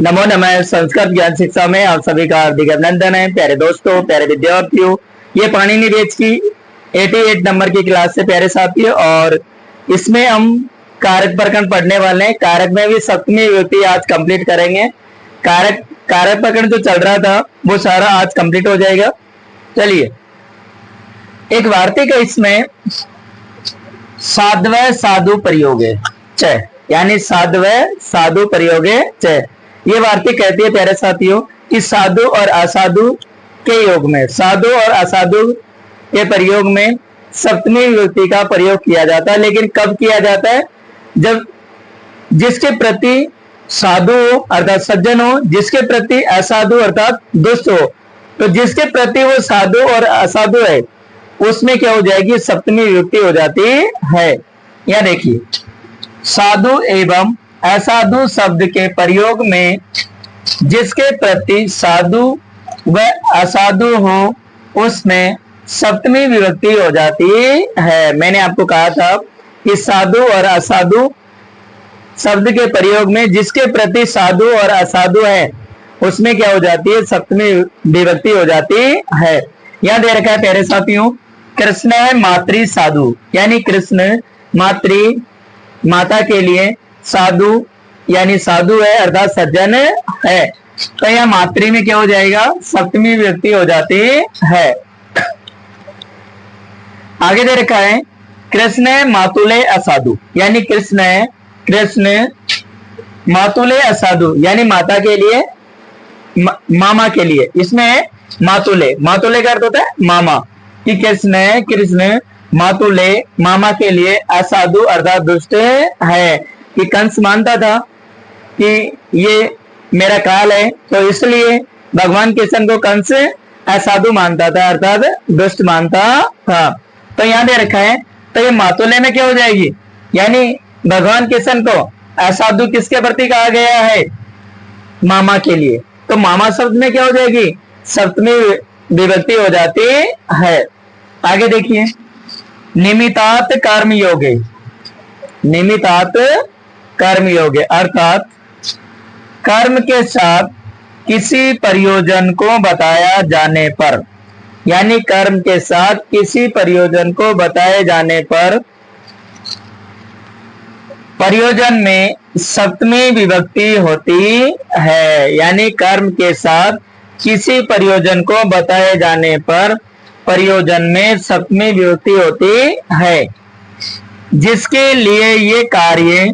नमो नमः। संस्कृत ज्ञान शिक्षा में आप सभी का हार्दिक अभिनंदन है। प्यारे दोस्तों, प्यारे विद्यार्थियों, ये पाणिनि बैच की 88 नंबर की क्लास से प्यारे साथियों, और इसमें हम कारक प्रकरण पढ़ने वाले हैं। कारक में भी सप्तमी विभक्ति आज कंप्लीट करेंगे। कारक प्रकरण जो चल रहा था वो सारा आज कंप्लीट हो जाएगा। चलिए, एक वार्तिक है, इसमें साध्व साधु प्रयोगे च, यानी साध्व साधु प्रयोगे च, ये वार्तिक कहती है प्यारे साथियों कि साधु और असाधु के योग में, साधु और असाधु के प्रयोग में सप्तमी विभक्ति का प्रयोग किया जाता है। लेकिन कब किया जाता है? जब जिसके प्रति साधु हो अर्थात सज्जन हो, जिसके प्रति असाधु अर्थात दुष्ट हो। तो जिसके प्रति वो साधु और असाधु है उसमें क्या हो जाएगी? सप्तमी विभक्ति हो जाती है। यह देखिए, साधु एवं असाधु शब्द के प्रयोग में जिसके प्रति साधु व असाधु हो उसमें सप्तमी विभक्ति हो जाती है। मैंने आपको कहा था कि साधु और असाधु शब्द के प्रयोग में जिसके प्रति साधु और असाधु है उसमें क्या हो जाती है? सप्तमी विभक्ति हो जाती है। यहां दे रखा है प्यारे साथियों, कृष्ण है मातृ साधु, यानी कृष्ण मातृ माता के लिए साधु यानी साधु है अर्थात सज्जन है। तो यह मातृ में क्या हो जाएगा? सप्तमी विभक्ति हो जाती है। आगे दे रखा है कृष्ण मातुले असाधु, यानी कृष्ण मातुले असाधु, यानी माता के लिए मामा के लिए। इसमें मातुले का अर्थ होता है मामा, कि कृष्ण मातुले मामा के लिए असाधु अर्थात दुष्ट है। कि कंस मानता था कि ये मेरा काल है, तो इसलिए भगवान कृष्ण को कंस असाधु मानता था अर्थात दुष्ट मानता था। तो यहां दे रखा है, तो ये मातुले में क्या हो जाएगी? यानी भगवान कृष्ण को असाधु किसके प्रति कहा गया है? मामा के लिए। तो मामा शब्द में क्या हो जाएगी? सप्तमी विभक्ति हो जाती है। आगे देखिए, निमितात कर्म योगे, निमितात कर्म योगे अर्थात कर्म के साथ किसी प्रयोजन को बताया जाने पर, यानी कर्म के साथ किसी प्रयोजन को बताए जाने पर प्रयोजन में सप्तमी विभक्ति होती है। यानी कर्म के साथ किसी प्रयोजन को बताए जाने पर प्रयोजन में सप्तमी विभक्ति होती है। जिसके लिए ये कार्य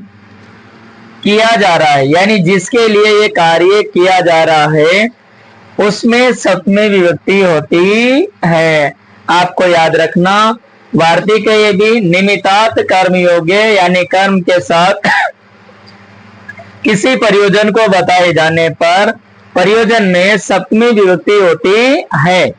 किया जा रहा है, यानी जिसके लिए ये कार्य किया जा रहा है उसमें सप्तमी विभक्ति होती है। आपको याद रखना, वार्तिक है ये भी, निमितात कर्म योग्य, यानी कर्म के साथ किसी प्रयोजन को बताए जाने पर प्रयोजन में सप्तमी विभक्ति होती है।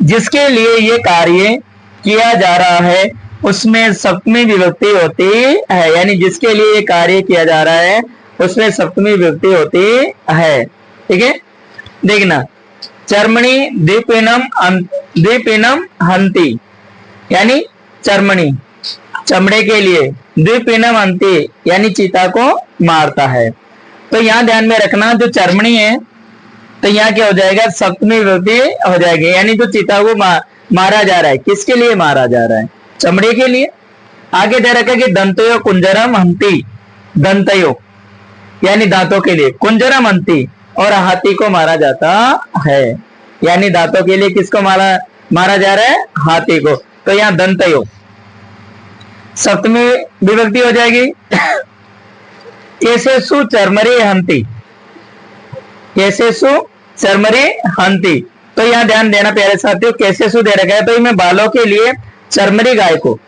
जिसके लिए ये कार्य किया जा रहा है उसमें सप्तमी विभक्ति होती है, यानी जिसके लिए ये कार्य किया जा रहा है उसमें सप्तमी विभक्ति होती है। ठीक है, देखना, चर्मणि द्विपीनम हंति, यानी चर्मणि चमड़े के लिए, द्विपीनम हंति यानी चीता को मारता है। तो यहाँ ध्यान में रखना, जो चर्मणि है तो यहाँ क्या हो जाएगा? सप्तमी विभक्ति हो जाएगी। यानी जो चीता को मारा जा रहा है, किसके लिए मारा जा रहा है? चमड़े के लिए। आगे दे रखा है कि दंतयो कुंजरम हंति, दंतयो यानी दांतों के लिए, कुंजरम हंति और हाथी को मारा जाता है। यानी दांतों के लिए किसको मारा जा रहा है? हाथी को। तो यहाँ दंतयो सप्तमी विभक्ति हो जाएगी। केसेसु चर्मरी हंति, केसेसु चर्मरी हंति। तो यहाँ ध्यान देना प्यारे साथियों, केसेसु दे रखा है तो मैं बालों के लिए चर्मरी गाय को,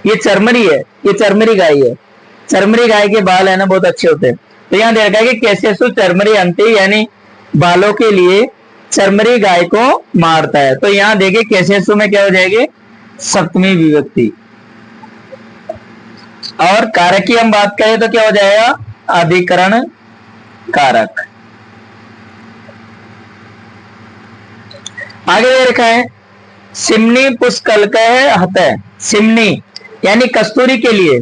ये चर्मरी है, ये चर्मरी गाय है, चर्मरी गाय के बाल है ना बहुत अच्छे होते हैं। तो यहाँ दे रखा है कि केसेसु चर्मरी हंति, यानी बालों के लिए चर्मरी गाय को मारता है। तो यहाँ देखिए केसेसु में क्या हो जाएगी? सप्तमी विभक्ति। और कारक की हम बात करें तो क्या हो जाएगा? अधिकरण कारक। आगे दे रखा है सिमनी पुष्कलकः हतः, सिमनी यानी कस्तूरी के लिए,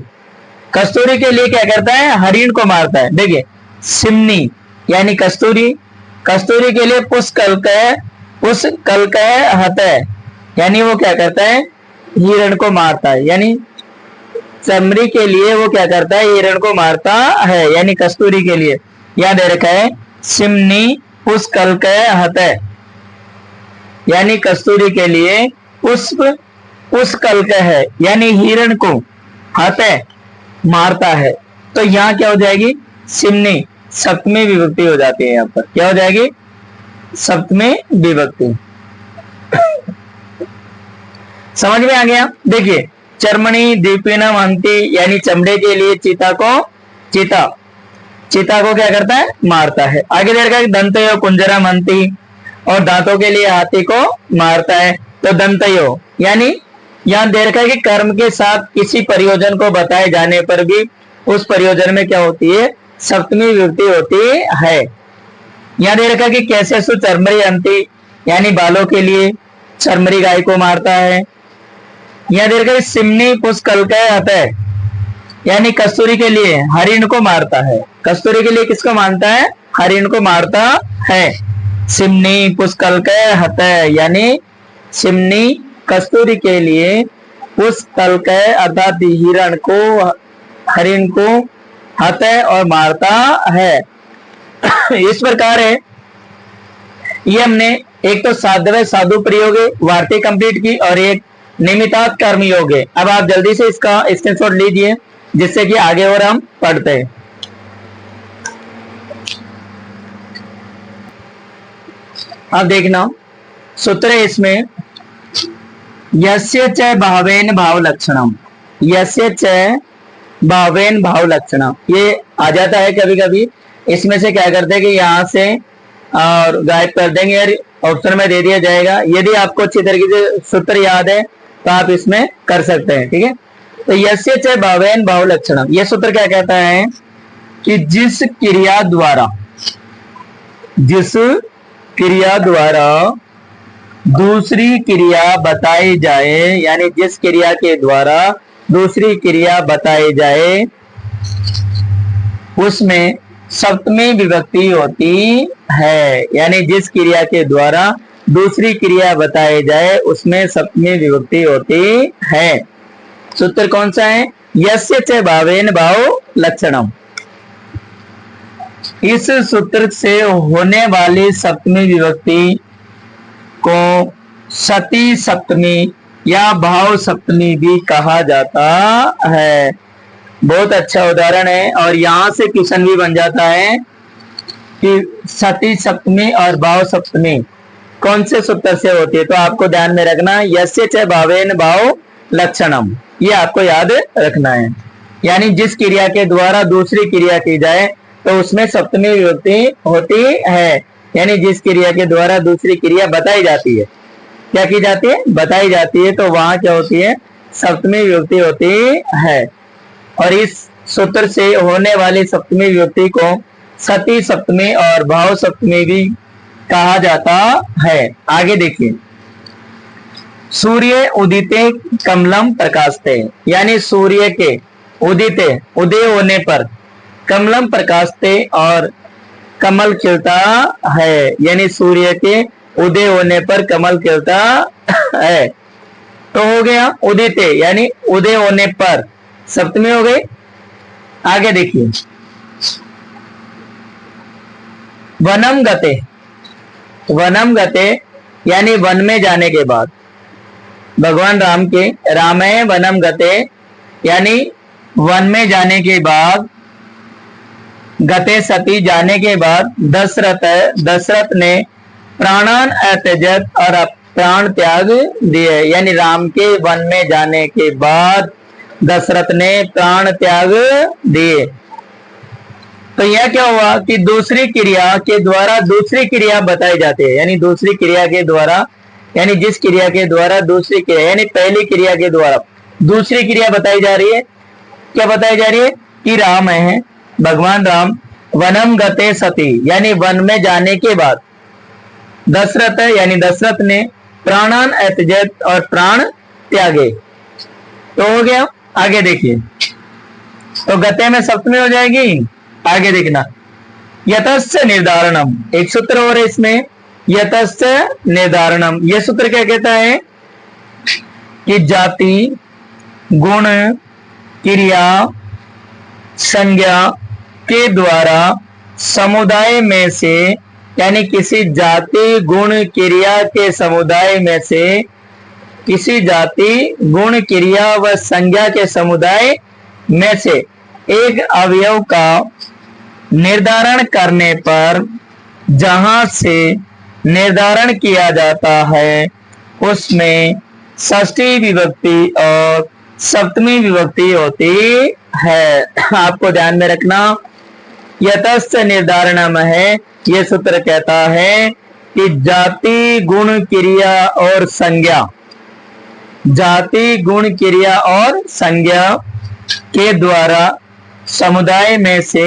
कस्तूरी के लिए क्या करता है? हरिण को मारता है। देखिए सिमनी यानी कस्तूरी, कस्तूरी के लिए पुष्कलकय हतय, यानी वो क्या करता है, हिरण को मारता है, यानी चमड़ी के लिए वो क्या करता है, हिरण को मारता है, यानी कस्तूरी के लिए। यहां दे रखा है सिमनी पुष्कलकय हतय, यानी कस्तूरी के लिए पुष्कलकय है, यानी हिरण को हतय मारता है। तो यहाँ क्या हो जाएगी, सिमनी सप्तमी विभक्ति हो जाती है। यहाँ पर क्या हो जाएगी, सप्तमी विभक्ति। समझ में आ गया। देखिए चर्मणी दीपिनम हंती, यानी चमड़े के लिए चीता को क्या करता है, मारता है। आगे दे रखा है दंतयो कुंजरम हंती, और दांतों के लिए हाथी को मारता है। तो दंतयो यानी यहाँ दे रखा है कि कर्म के साथ किसी प्रयोजन को बताए जाने पर भी उस प्रयोजन में क्या होती है, सप्तमी विभक्ति होती है। यहाँ दे रखा है कि कैसे सु चरमरी अंति, यानी बालों के लिए चरमरी गाय को मारता है। यहाँ दे रखा है सिमनी पुष्कलकय हतय, यानी कस्तूरी के लिए हरिण को मारता है। कस्तूरी के लिए किसको मारता है, हरिण को मारता है। सिमनी पुष्कलकय हतय, यानी सिमनी कस्तूरी के लिए पुष्कलकय अर्थात हिरण को, हरिण को हतय और मारता है। इस प्रकार है, ये हमने एक तो साधव साधु प्रयोग वार्ते कंप्लीट की और एक निमित्तार्थ कर्म योग है। अब आप जल्दी से इसका स्क्रीनशॉट लीजिए जिससे कि आगे और हम पढ़ते हैं। अब देखना सूत्र है इसमें, यस्य च भावेन भाव लक्षणम, यस्य च भावेन भाव लक्षणम, ये आ जाता है कभी कभी। इसमें से क्या करते हैं कि यहाँ से और गायब कर देंगे, यार ऑप्शन में दे दिया जाएगा। यदि आपको अच्छी तरीके से सूत्र याद है तो आप इसमें कर सकते हैं, ठीक है। तो यस्य च भावेन भाव लक्षणम, यह सूत्र क्या कहता है कि जिस क्रिया द्वारा दूसरी क्रिया बताई जाए, यानी जिस क्रिया के द्वारा दूसरी क्रिया बताई जाए उसमें सप्तमी विभक्ति होती है, यानी जिस क्रिया के द्वारा दूसरी क्रिया बताई जाए उसमें सप्तमी विभक्ति होती है। सूत्र कौन सा है, यस्य च भावेन भाव लक्षणम। इस सूत्र से होने वाली सप्तमी विभक्ति को सती सप्तमी या भाव सप्तमी भी कहा जाता है। बहुत अच्छा उदाहरण है और यहां से क्वेश्चन भी बन जाता है कि सती सप्तमी और भाव सप्तमी कौन से सूत्र से होती है। तो आपको ध्यान में रखना, यस्य च भावेन भाव लक्षणम, ये आपको याद रखना है। यानी जिस क्रिया के द्वारा दूसरी क्रिया की जाए तो उसमें सप्तमी विभक्ति होती है, यानी जिस क्रिया के द्वारा दूसरी क्रिया बताई जाती है, क्या की जाती है, बताई जाती है, तो वहां क्या होती है, सप्तमी विभक्ति होती है। और इस सूत्र से होने वाली सप्तमी विभक्ति को सती सप्तमी और भाव सप्तमी भी कहा जाता है। आगे देखिए, सूर्य उदिते कमलम प्रकाशते, यानी सूर्य के उदय होने पर कमलम प्रकाशते और कमल खिलता है, यानी सूर्य के उदय होने पर कमल खिलता है। तो हो गया उदिते, यानी उदय होने पर सप्तमी हो गई। आगे देखिए, वनम गते यानी वन में जाने के बाद, भगवान राम के रामय वनम गते यानी वन में जाने के बाद, गते सती जाने के बाद, दशरथ ने प्राणान अत्यजत और प्राण त्याग दिए, यानी राम के वन में जाने के बाद दशरथ ने प्राण त्याग दिए। तो यह क्या हुआ कि दूसरी क्रिया के द्वारा दूसरी क्रिया बताई जाती है, यानी दूसरी क्रिया के द्वारा, यानी जिस क्रिया के द्वारा दूसरी क्रिया, यानी पहली क्रिया के द्वारा दूसरी क्रिया बताई जा रही है। क्या बताई जा रही है कि राम है, भगवान राम वनम गते सती यानी वन में जाने के बाद, दशरथ यानी दशरथ ने प्राणान अत्यजत और प्राण त्यागे। तो हो गया। आगे देखिए, तो गते में सप्तमी हो जाएगी। आगे देखना, यतस्य निर्धारणम, एक सूत्र और है इसमें, यतस्य निर्धारणम। यह सूत्र क्या कहता है कि जाति, गुण, क्रिया, संज्ञा के द्वारा समुदाय में से, यानी किसी जाति, गुण, क्रिया के समुदाय में से, किसी जाति, गुण, क्रिया व संज्ञा के समुदाय में से एक अवयव का निर्धारण करने पर जहां से निर्धारण किया जाता है उसमें षष्ठी विभक्ति और सप्तमी विभक्ति होती है। आपको ध्यान में रखना, यतस्य निर्धारणम है, यह सूत्र कहता है कि जाति, गुण, क्रिया और संज्ञा, जाति, गुण, क्रिया और संज्ञा के द्वारा समुदाय में से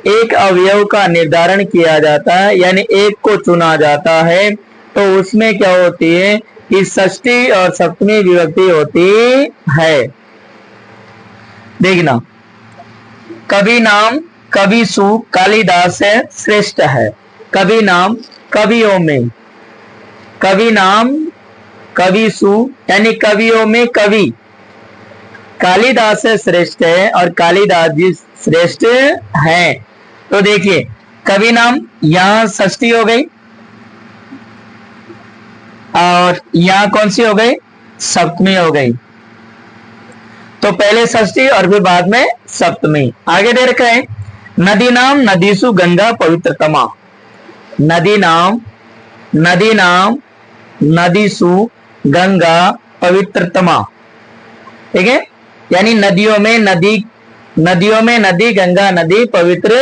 एक अवयव का निर्धारण किया जाता है, यानी एक को चुना जाता है, तो उसमें क्या होती है कि षष्ठी और सप्तमी विभक्ति होती है। देखना, कवि नाम कविसु कालिदास श्रेष्ठ है। कवि नाम कवियों में, कवि नाम कविसु यानी कवियों में कवि कालिदास श्रेष्ठ है और कालिदास जी श्रेष्ठ हैं। तो देखिए, कवि नाम यहां षष्ठी हो गई और यहां कौन सी हो गई, सप्तमी हो गई। तो पहले षष्ठी और फिर बाद में सप्तमी। आगे दे रखा है, नदी नाम नदीसु गंगा पवित्रतमा। नदी नाम नदीसु गंगा पवित्रतमा, ठीक है, यानी नदियों में नदी गंगा नदी पवित्र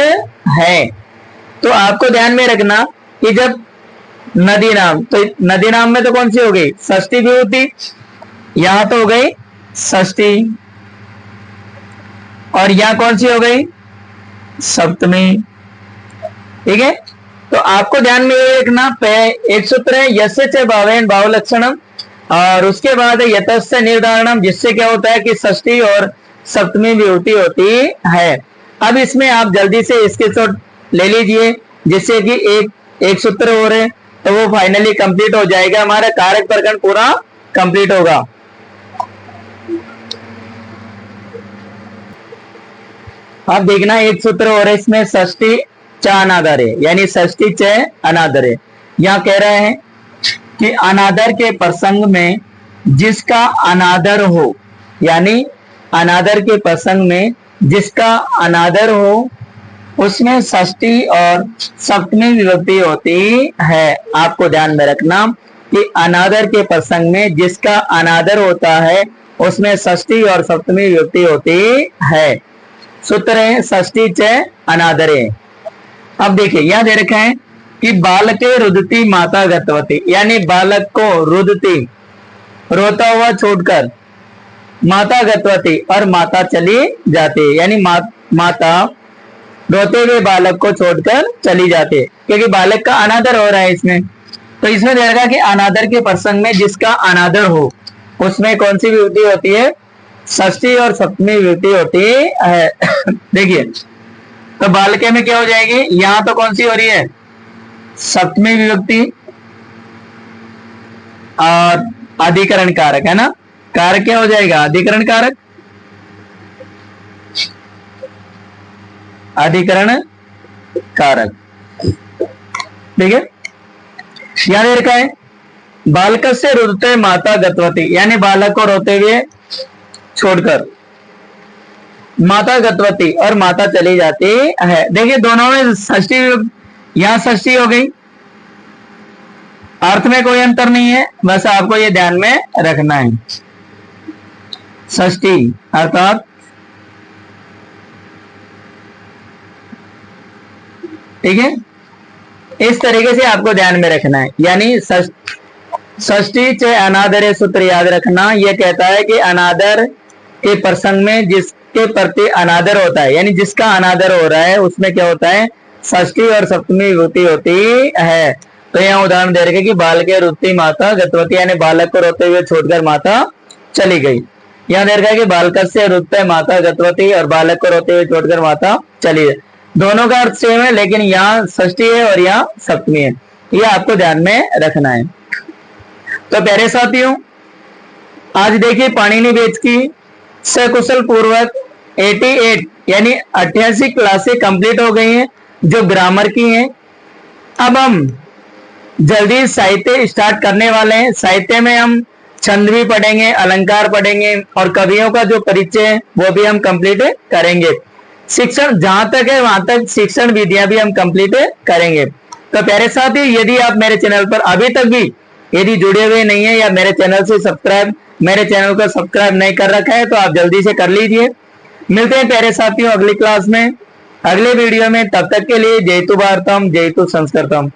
है। तो आपको ध्यान में रखना कि जब नदी नाम, तो नदी नाम में तो कौन सी हो गई, षष्ठी विभूति, यहां तो हो गई षष्ठी, और यहां कौन सी हो गई, सप्तमी, ठीक है। तो आपको ध्यान में ये रखना, एक सूत्र है यस्य च भावेन भाव लक्षणम, और उसके बाद यतस्य निर्धारणम, जिससे क्या होता है कि षष्ठी और सप्तमी विभूति होती है। अब इसमें आप जल्दी से इसके शॉट ले लीजिए, जिससे कि एक सूत्र और है तो वो फाइनली कंप्लीट हो जाएगा, हमारा कारक प्रकरण पूरा कंप्लीट होगा। अब देखना, एक सूत्र और है इसमें, षष्ठी च अनादर है, यानी षष्ठी च अनादर है। यहाँ कह रहे हैं कि अनादर के प्रसंग में जिसका अनादर हो, यानी अनादर के प्रसंग में जिसका अनादर हो उसमें षष्ठी और सप्तमी विभक्ति होती है। आपको ध्यान में रखना कि अनादर के प्रसंग में जिसका अनादर होता है उसमें षष्ठी और सप्तमी विभक्ति होती है। सूत्र है षष्ठी च अनादरे। अब देखिए, यह दे रखा है कि बालके रुदती माता गतवती, यानी बालक को रुदती रोता हुआ छोड़कर, माता गतवती और माता चली जाती, यानी माता रोते हुए बालक को छोड़कर चली जाती है, क्योंकि बालक का अनादर हो रहा है इसमें। तो इसमें दे रखा कि अनादर के प्रसंग में जिसका अनादर हो उसमें कौन सी विभूति होती है, षष्ठी और सप्तमी विभूति होती है। देखिए, तो बालके में क्या हो जाएगी, यहां तो कौन सी हो रही है, सप्तमी विभक्ति, और अधिकरण कारक है ना, कारक क्या हो जाएगा, अधिकरण कारक, अधिकरण कारक, ठीक है। यहां दे रखा है बालक से रुदते माता गतवती, यानी बालक को रोते हुए छोड़कर माता गतवती और माता चली जाती है। देखिए, दोनों में षष्ठी, यहां षष्ठी हो गई, अर्थ में कोई अंतर नहीं है, बस आपको ये ध्यान में रखना है। षष्ठी अर्थात, ठीक है, इस तरीके से आपको ध्यान में रखना है। यानी षष्ठी च अनादर सूत्र याद रखना, यह कहता है कि अनादर के प्रसंग में जिसके प्रति अनादर होता है, यानी जिसका अनादर हो रहा है उसमें क्या होता है, षष्ठी और सप्तमी विभूति होती है। तो यहाँ उदाहरण दे रखे कि बालके रुदती माता गतवती, यानी बालक को रोते हुए छोड़कर माता चली गई। यहाँ दे रखा है कि बालक से रुदते माता गतवती और बालक को रोते हुए छोड़कर माता चली गई। दोनों का अर्थ सेम है, लेकिन यहाँ षष्ठी है और यहाँ सप्तमी है, ये आपको ध्यान में रखना है। तो प्यारे साथियों, आज देखिए पाणिनि बेद की सकुशल पूर्वक 88 यानी 88 क्लासें कंप्लीट हो गई हैं जो ग्रामर की हैं। अब हम जल्दी साहित्य स्टार्ट करने वाले हैं। साहित्य में हम छंद भी पढ़ेंगे, अलंकार पढ़ेंगे और कवियों का जो परिचय है वो भी हम कंप्लीट करेंगे। शिक्षण जहां तक है वहां तक शिक्षण विधियां भी हम कंप्लीट करेंगे। तो प्यारे साथी, यदि आप मेरे चैनल पर अभी तक भी यदि जुड़े हुए नहीं है या मेरे चैनल को सब्सक्राइब नहीं कर रखा है तो आप जल्दी से कर लीजिए। मिलते हैं प्यारे साथियों अगली क्लास में, अगले वीडियो में। तब तक के लिए जय तु भारतम, जय तु संस्कृतम।